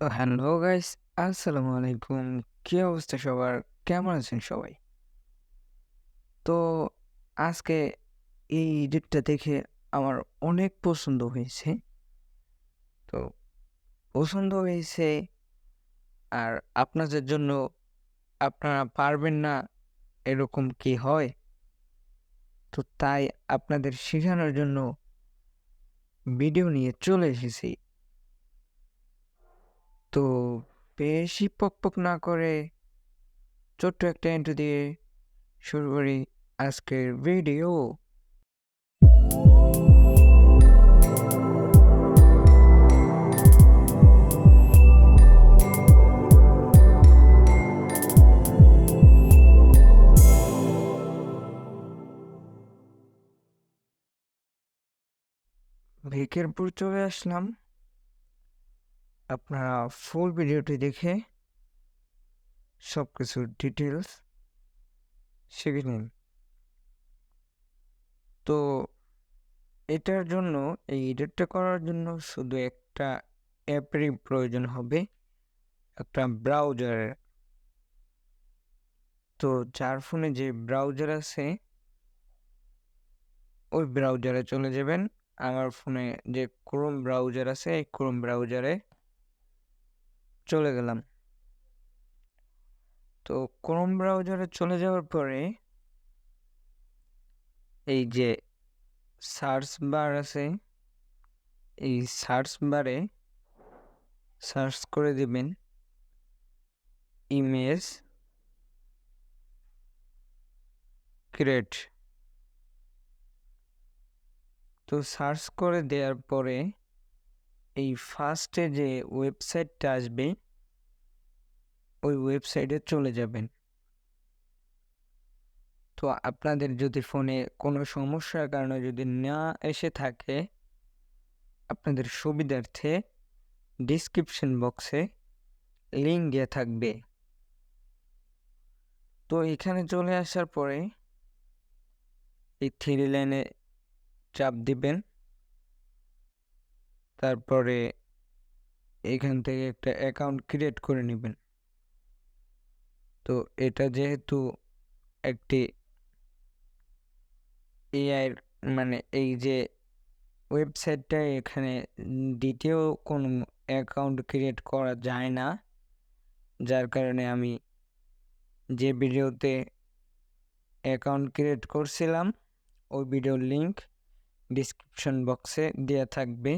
তো hello guys, আসসালামু আলাইকুম। কি অবস্থা সবার? কেমন আছেন সবাই? তো আজকে এই এডিটটা দেখে আমার অনেক পছন্দ হয়েছে। তো পছন্দ হয়েছে আর আপনাদের জন্য আপনারা পারবেন না এরকম কি হয়? তো তাই আপনাদের শেখানোর জন্য ভিডিও নিয়ে চলে এসেছি। তো বেশি পকপক না করে ছোট্ট একটা ইন্ট্রো দিয়ে শুরু করি আজকের ভিডিও। ভিকেরপুর চলে আসলাম। আপনারা ফুল ভিডিওটি দেখে সব কিছুর ডিটেলস শিখে নিন। তো এটার জন্য এই এডিটটা করার জন্য শুধু একটা অ্যাপেরই প্রয়োজন হবে, একটা ব্রাউজারের। তো যার ফোনে যে ব্রাউজার আছে ওই ব্রাউজারে চলে যাবেন। আমার ফোনে যে ক্রোম ব্রাউজার আছে এই ক্রোম ব্রাউজারে চলে গেলাম। তো ক্রোম ব্রাউজারে চলে যাওয়ার পরে এই যে সার্চ বার আছে, এই সার্চ বারে সার্চ করে দিবেন ইমেজ ক্রিয়েট। তো সার্চ করে দেওয়ার পরে এই ফার্স্টে যে ওয়েবসাইটটা আসবে ওই ওয়েবসাইটে চলে যাবেন। তো আপনাদের যদি ফোনে কোনো সমস্যার কারণে যদি না এসে থাকে, আপনাদের সুবিধার্থে ডিসক্রিপশন বক্সে লিঙ্ক দেওয়া থাকবে। তো এখানে চলে আসার পরে এই থ্রি লাইনে চাপ দিবেন। তারপরে এখান থেকে একটা অ্যাকাউন্ট ক্রিয়েট করে নেবেন। তো এটা যেহেতু একটি এআই মানে এই যে ওয়েবসাইটটা, এখানে দ্বিতীয় কোনো অ্যাকাউন্ট ক্রিয়েট করা যায় না, যার কারণে আমি যে ভিডিওতে অ্যাকাউন্ট ক্রিয়েট করছিলাম ওই ভিডিওর লিঙ্ক ডিসক্রিপশন বক্সে দেওয়া থাকবে।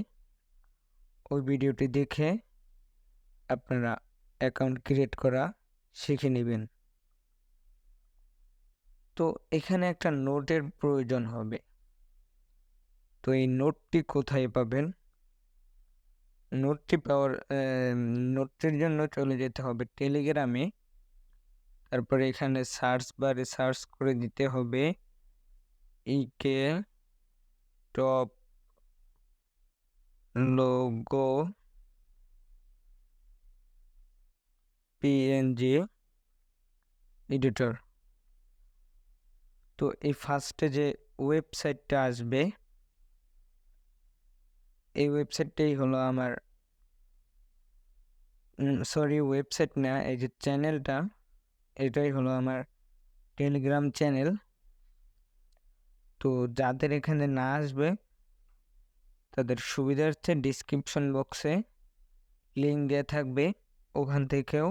ওই ভিডিওটি দেখে আপনারা অ্যাকাউন্ট ক্রিয়েট করা শিখে নেবেন। তো এখানে একটা নোটের প্রয়োজন হবে। তো এই নোটটি কোথায় পাবেন? নোটটির জন্য চলে যেতে হবে টেলিগ্রামে। তারপরে এখানে সার্চ বারে সার্চ করে দিতে হবে ইকে টপ লোগো পিএনজি এডিটর। তো এই ফার্স্টে যে ওয়েবসাইটটা আসবে এই ওয়েবসাইটটাই হলো আমার, সরি ওয়েবসাইট না, এই যে চ্যানেলটা এটাই হলো আমার টেলিগ্রাম চ্যানেল। তো যাদের এখানে না আসবে তাদের সুবিধার্থে ডিসক্রিপশন বক্সে লিঙ্ক দেওয়া থাকবে, ওখান থেকেও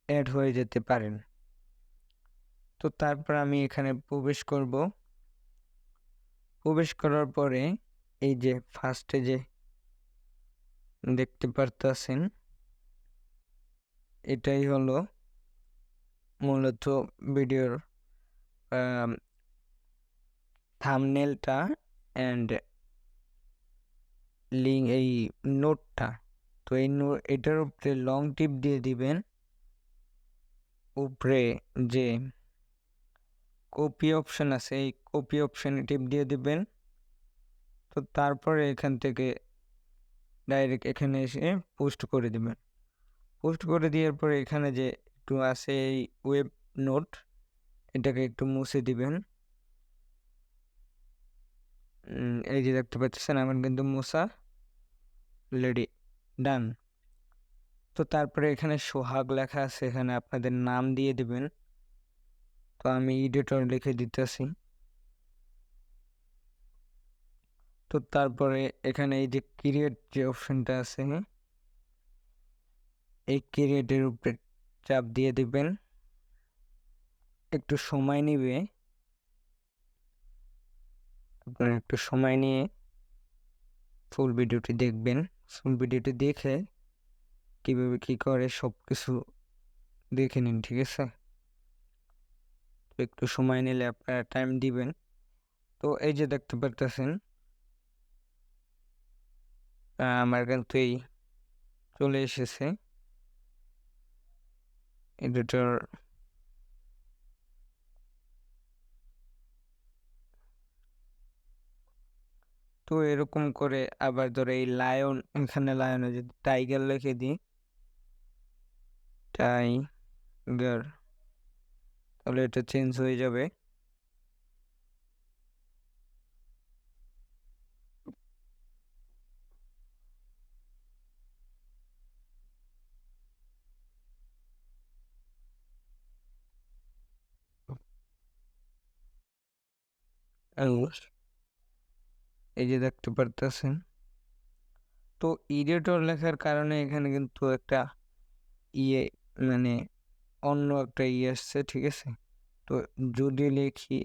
অ্যাড হয়ে যেতে পারেন। তো তারপর আমি এখানে প্রবেশ করব। প্রবেশ করার পরে এই যে ফার্স্টে যে দেখতে পারতেছেন এটাই হলো মূলত ভিডিওর থাম্বনেলটা অ্যান্ড লিঙ্ক এই নোটটা। তো এই এটার উপরে লং টিপ দিয়ে দিবেন, উপরে যে কপি অপশন আছে এই কপি অপশানে টিপ দিয়ে দিবেন। তো তারপরে এখান থেকে ডাইরেক্ট এখানে এসে পোস্ট করে দিবেন। পোস্ট করে দেওয়ার পরে এখানে যে একটু আছে এই ওয়েব নোট, এটাকে একটু মুছে দিবেন। এই যে দেখতে পাচ্ছেন আমার কিন্তু মোছা রেডি। ডান। তো তারপরে এখানে সোহাগ লেখা আছে, এখানে আপনাদের নাম দিয়ে দিবেন। তো আমি এডিটর লিখে দিতেছি। তো তারপরে এখানে এই যে ক্রিয়েট যে অপশনটা আছে, এই ক্রিয়েটের উপরে চাপ দিয়ে দিবেন। একটু সময় নিবে, আপনারা একটু সময় নিয়ে ফুল ভিডিওটি দেখবেন। ফুল ভিডিওটি দেখে কিভাবে কি করে সব কিছু দেখে নিন, ঠিক আছে? তো একটু সময় নিলে আপনারা টাইম দিবেন। তো এই যে দেখতে পারতেছেন আমার কিন্তু এই চলে এসেছে এডিটর। তো এরকম করে আবার ধরো এই লায়ন, এখানে লায়নে যদি টাইগার লিখে দিই, টাইগার, তাহলে এটা চেঞ্জ হয়ে যাবে। এই যে দেখতে পারতেছেন, তো এডিটর লেখার কারণে এখানে কিন্তু একটা ইয়ে, মানে অন্য একটা ইয়ে আসছে, ঠিক আছে? তো যদি লিখি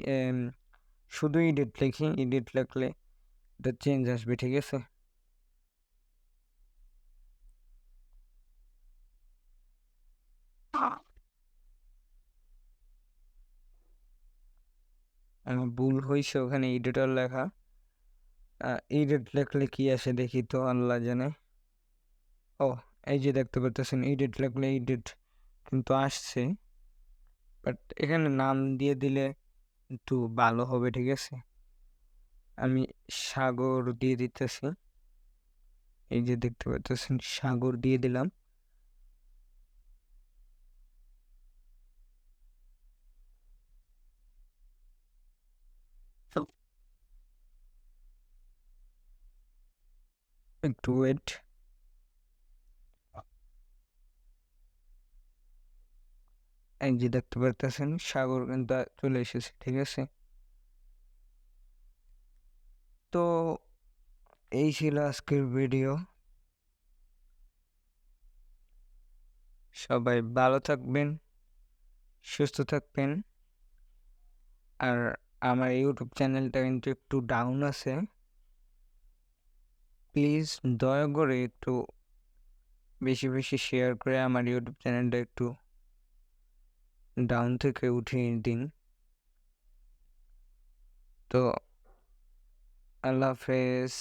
শুধু এডিট লিখি, এডিট লিখলে এটা চেঞ্জ আসবে, ঠিক আছে? আমার ভুল হয়েছে ওখানে এডিটর লেখা। এডিট লিখলে কি আসে দেখি তো, আল্লাহ জানে। ও, এই যে দেখতে পাচ্ছেন এডিট লিখলে এডিট কিন্তু আসছে, বাট এখানে নাম দিয়ে দিলে একটু ভালো হবে, ঠিক আছে? আমি সাগর দিয়ে দিতেছি। এই যে দেখতে পাচ্ছেন সাগর দিয়ে দিলাম। তো একটু ওয়েট। এই যে দেখতে পারতেছেন সাগর কিন্তু চলে এসেছে, ঠিক আছে? তো এই ছিল আজকের ভিডিও। সবাই ভালো থাকবেন, সুস্থ থাকবেন। আর আমার ইউটিউব চ্যানেলটা কিন্তু একটু ডাউন আছে, প্লিজ দয়া করে একটু বেশি বেশি শেয়ার করে আমার ইউটিউব চ্যানেলটা একটু ডাউন থেকে উঠিয়ে দিন। তো আল্লাহ হাফেজ।